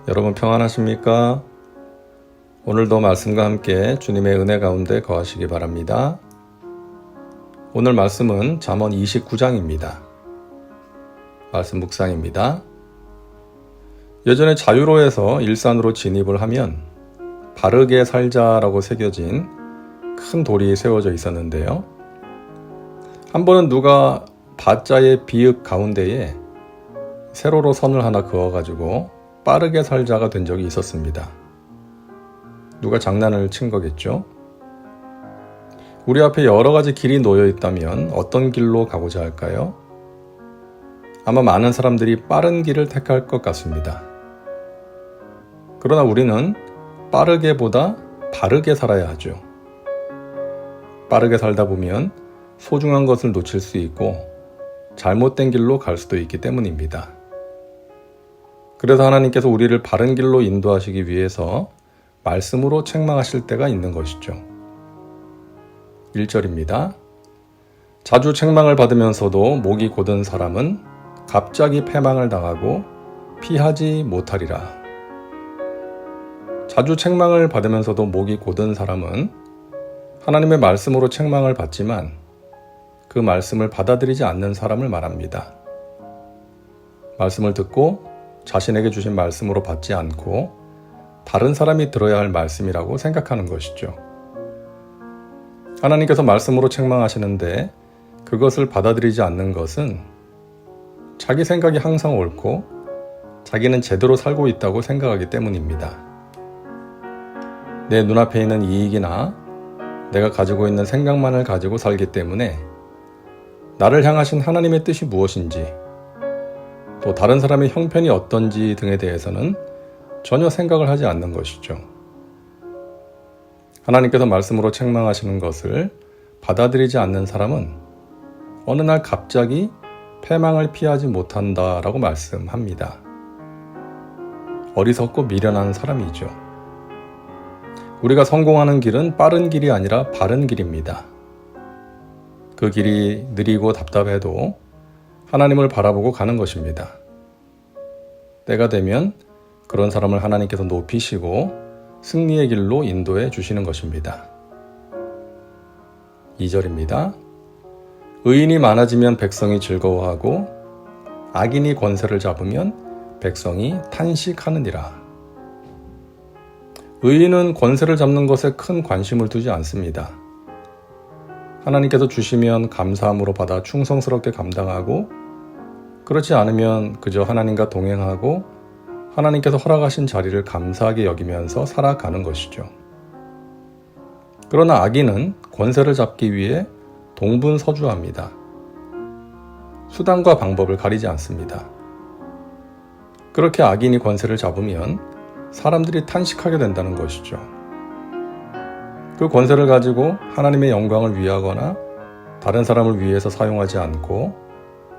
여러분 평안하십니까? 오늘도 말씀과 함께 주님의 은혜 가운데 거하시기 바랍니다. 오늘 말씀은 잠언 29장입니다. 말씀 묵상입니다. 예전에 자유로에서 일산으로 진입을 하면 바르게 살자라고 새겨진 큰 돌이 세워져 있었는데요. 한 번은 누가 바자의 비읍 가운데에 세로로 선을 하나 그어가지고 빠르게 살자가 된 적이 있었습니다. 누가 장난을 친 거겠죠? 우리 앞에 여러 가지 길이 놓여 있다면 어떤 길로 가고자 할까요? 아마 많은 사람들이 빠른 길을 택할 것 같습니다. 그러나 우리는 빠르게보다 바르게 살아야 하죠. 빠르게 살다 보면 소중한 것을 놓칠 수 있고 잘못된 길로 갈 수도 있기 때문입니다. 그래서 하나님께서 우리를 바른 길로 인도하시기 위해서 말씀으로 책망하실 때가 있는 것이죠. 1절입니다. 자주 책망을 받으면서도 목이 곧은 사람은 갑자기 패망을 당하고 피하지 못하리라. 자주 책망을 받으면서도 목이 곧은 사람은 하나님의 말씀으로 책망을 받지만 그 말씀을 받아들이지 않는 사람을 말합니다. 말씀을 듣고 자신에게 주신 말씀으로 받지 않고 다른 사람이 들어야 할 말씀이라고 생각하는 것이죠. 하나님께서 말씀으로 책망하시는데 그것을 받아들이지 않는 것은 자기 생각이 항상 옳고 자기는 제대로 살고 있다고 생각하기 때문입니다. 내 눈앞에 있는 이익이나 내가 가지고 있는 생각만을 가지고 살기 때문에 나를 향하신 하나님의 뜻이 무엇인지 또 다른 사람의 형편이 어떤지 등에 대해서는 전혀 생각을 하지 않는 것이죠. 하나님께서 말씀으로 책망하시는 것을 받아들이지 않는 사람은 어느 날 갑자기 패망을 피하지 못한다라고 말씀합니다. 어리석고 미련한 사람이죠. 우리가 성공하는 길은 빠른 길이 아니라 바른 길입니다. 그 길이 느리고 답답해도 하나님을 바라보고 가는 것입니다. 때가 되면 그런 사람을 하나님께서 높이시고 승리의 길로 인도해 주시는 것입니다. 2절입니다. 의인이 많아지면 백성이 즐거워하고 악인이 권세를 잡으면 백성이 탄식하느니라. 의인은 권세를 잡는 것에 큰 관심을 두지 않습니다. 하나님께서 주시면 감사함으로 받아 충성스럽게 감당하고 그렇지 않으면 그저 하나님과 동행하고 하나님께서 허락하신 자리를 감사하게 여기면서 살아가는 것이죠. 그러나 악인은 권세를 잡기 위해 동분서주합니다. 수단과 방법을 가리지 않습니다. 그렇게 악인이 권세를 잡으면 사람들이 탄식하게 된다는 것이죠. 그 권세를 가지고 하나님의 영광을 위하거나 다른 사람을 위해서 사용하지 않고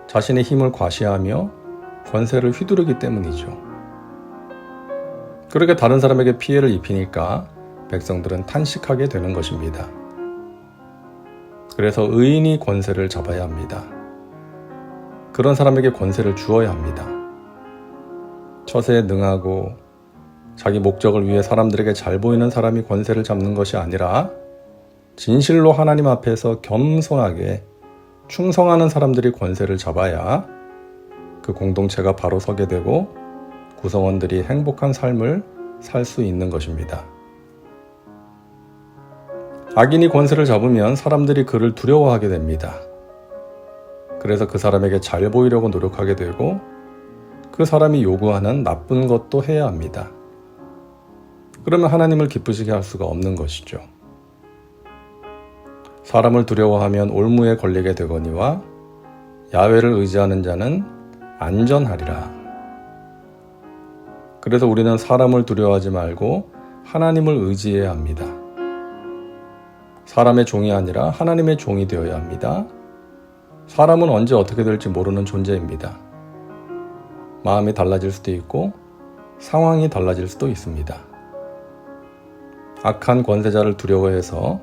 자신의 힘을 과시하며 권세를 휘두르기 때문이죠. 그렇게 다른 사람에게 피해를 입히니까 백성들은 탄식하게 되는 것입니다. 그래서 의인이 권세를 잡아야 합니다. 그런 사람에게 권세를 주어야 합니다. 처세에 능하고 자기 목적을 위해 사람들에게 잘 보이는 사람이 권세를 잡는 것이 아니라 진실로 하나님 앞에서 겸손하게 충성하는 사람들이 권세를 잡아야 그 공동체가 바로 서게 되고 구성원들이 행복한 삶을 살 수 있는 것입니다. 악인이 권세를 잡으면 사람들이 그를 두려워하게 됩니다. 그래서 그 사람에게 잘 보이려고 노력하게 되고 그 사람이 요구하는 나쁜 것도 해야 합니다. 그러면 하나님을 기쁘시게 할 수가 없는 것이죠. 사람을 두려워하면 올무에 걸리게 되거니와 야훼를 의지하는 자는 안전하리라. 그래서 우리는 사람을 두려워하지 말고 하나님을 의지해야 합니다. 사람의 종이 아니라 하나님의 종이 되어야 합니다. 사람은 언제 어떻게 될지 모르는 존재입니다. 마음이 달라질 수도 있고 상황이 달라질 수도 있습니다. 악한 권세자를 두려워해서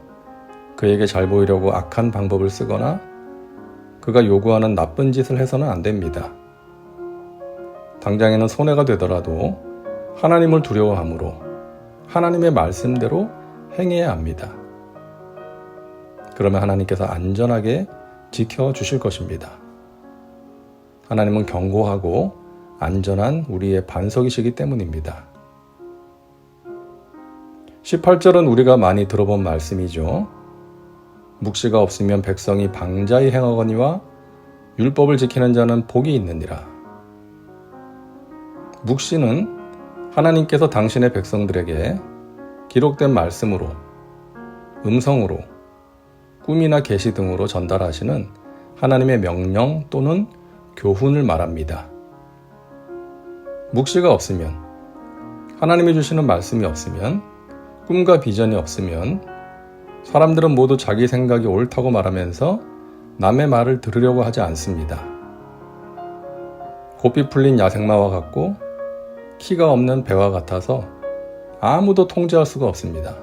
그에게 잘 보이려고 악한 방법을 쓰거나 그가 요구하는 나쁜 짓을 해서는 안 됩니다. 당장에는 손해가 되더라도 하나님을 두려워함으로 하나님의 말씀대로 행해야 합니다. 그러면 하나님께서 안전하게 지켜주실 것입니다. 하나님은 견고하고 안전한 우리의 반석이시기 때문입니다. 18절은 우리가 많이 들어본 말씀이죠. 묵시가 없으면 백성이 방자히 행하거니와 율법을 지키는 자는 복이 있느니라. 묵시는 하나님께서 당신의 백성들에게 기록된 말씀으로, 음성으로, 꿈이나 계시 등으로 전달하시는 하나님의 명령 또는 교훈을 말합니다. 묵시가 없으면, 하나님이 주시는 말씀이 없으면, 꿈과 비전이 없으면 사람들은 모두 자기 생각이 옳다고 말하면서 남의 말을 들으려고 하지 않습니다. 고삐 풀린 야생마와 같고 키가 없는 배와 같아서 아무도 통제할 수가 없습니다.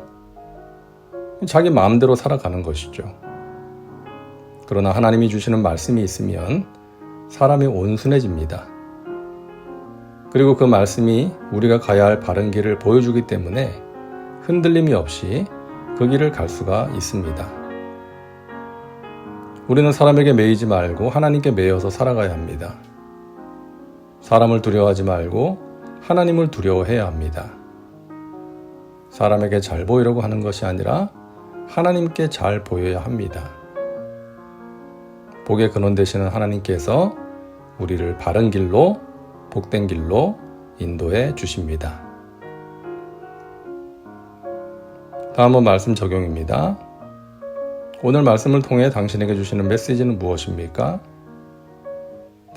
자기 마음대로 살아가는 것이죠. 그러나 하나님이 주시는 말씀이 있으면 사람이 온순해집니다. 그리고 그 말씀이 우리가 가야 할 바른 길을 보여주기 때문에 흔들림이 없이 그 길을 갈 수가 있습니다. 우리는 사람에게 매이지 말고 하나님께 매여서 살아가야 합니다. 사람을 두려워하지 말고 하나님을 두려워해야 합니다. 사람에게 잘 보이려고 하는 것이 아니라 하나님께 잘 보여야 합니다. 복의 근원 되시는 하나님께서 우리를 바른 길로, 복된 길로 인도해 주십니다. 다음은 말씀 적용입니다. 오늘 말씀을 통해 당신에게 주시는 메시지는 무엇입니까?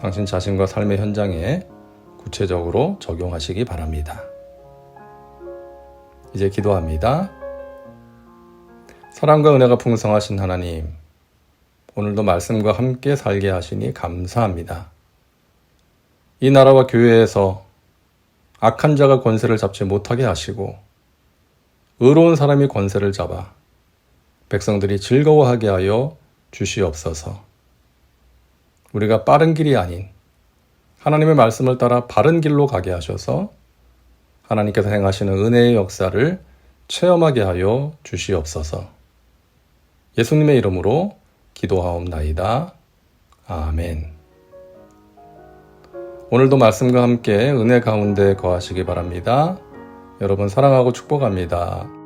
당신 자신과 삶의 현장에 구체적으로 적용하시기 바랍니다. 이제 기도합니다. 사랑과 은혜가 풍성하신 하나님, 오늘도 말씀과 함께 살게 하시니 감사합니다. 이 나라와 교회에서 악한 자가 권세를 잡지 못하게 하시고 의로운 사람이 권세를 잡아 백성들이 즐거워하게 하여 주시옵소서. 우리가 빠른 길이 아닌 하나님의 말씀을 따라 바른 길로 가게 하셔서 하나님께서 행하시는 은혜의 역사를 체험하게 하여 주시옵소서. 예수님의 이름으로 기도하옵나이다. 아멘. 오늘도 말씀과 함께 은혜 가운데 거하시기 바랍니다. 여러분 사랑하고 축복합니다.